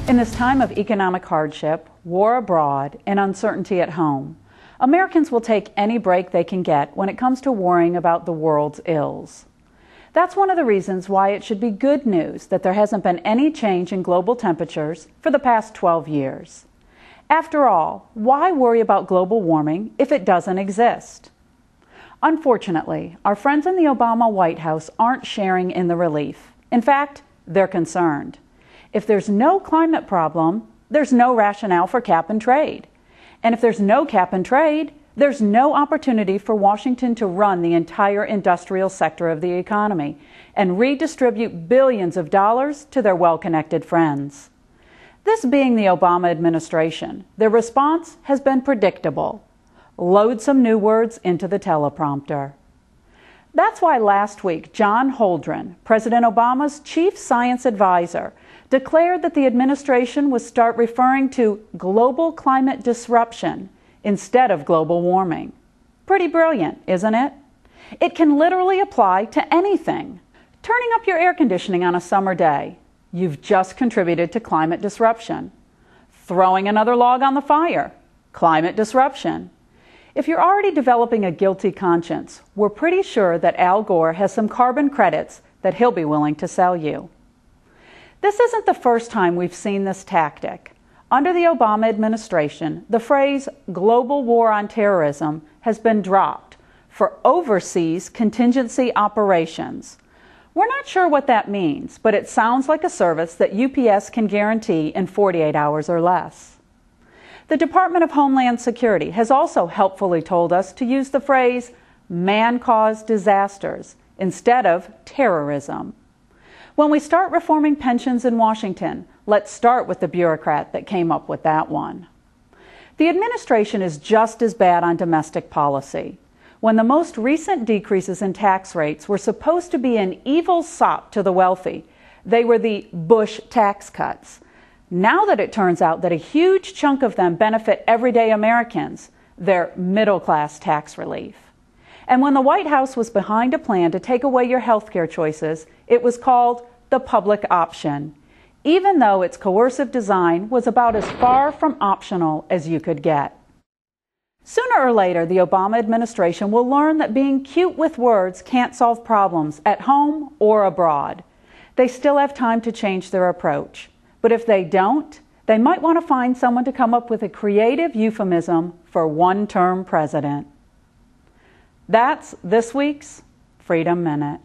In this time of economic hardship, war abroad, and uncertainty at home, Americans will take any break they can get when it comes to worrying about the world's ills. That's one of the reasons why it should be good news that there hasn't been any change in global temperatures for the past 12 years. After all, why worry about global warming if it doesn't exist? Unfortunately, our friends in the Obama White House aren't sharing in the relief. In fact, they're concerned. If there's no climate problem, there's no rationale for cap and trade. And if there's no cap and trade, there's no opportunity for Washington to run the entire industrial sector of the economy and redistribute billions of dollars to their well-connected friends. This being the Obama administration, their response has been predictable. Load some new words into the teleprompter. That's why last week, John Holdren, President Obama's chief science advisor, declared that the administration would start referring to global climate disruption instead of global warming. Pretty brilliant, isn't it? It can literally apply to anything. Turning up your air conditioning on a summer day, you've just contributed to climate disruption. Throwing another log on the fire, climate disruption. If you're already developing a guilty conscience, we're pretty sure that Al Gore has some carbon credits that he'll be willing to sell you. This isn't the first time we've seen this tactic. Under the Obama administration, the phrase global war on terrorism has been dropped for overseas contingency operations. We're not sure what that means, but it sounds like a service that UPS can guarantee in 48 hours or less. The Department of Homeland Security has also helpfully told us to use the phrase man-caused disasters instead of terrorism. When we start reforming pensions in Washington, let's start with the bureaucrat that came up with that one. The administration is just as bad on domestic policy. When the most recent decreases in tax rates were supposed to be an evil sop to the wealthy, they were the Bush tax cuts. Now that it turns out that a huge chunk of them benefit everyday Americans, they're middle-class tax relief. And when the White House was behind a plan to take away your health care choices, it was called the public option, even though its coercive design was about as far from optional as you could get. Sooner or later, the Obama administration will learn that being cute with words can't solve problems at home or abroad. They still have time to change their approach. But if they don't, they might want to find someone to come up with a creative euphemism for one-term president. That's this week's Freedom Minute.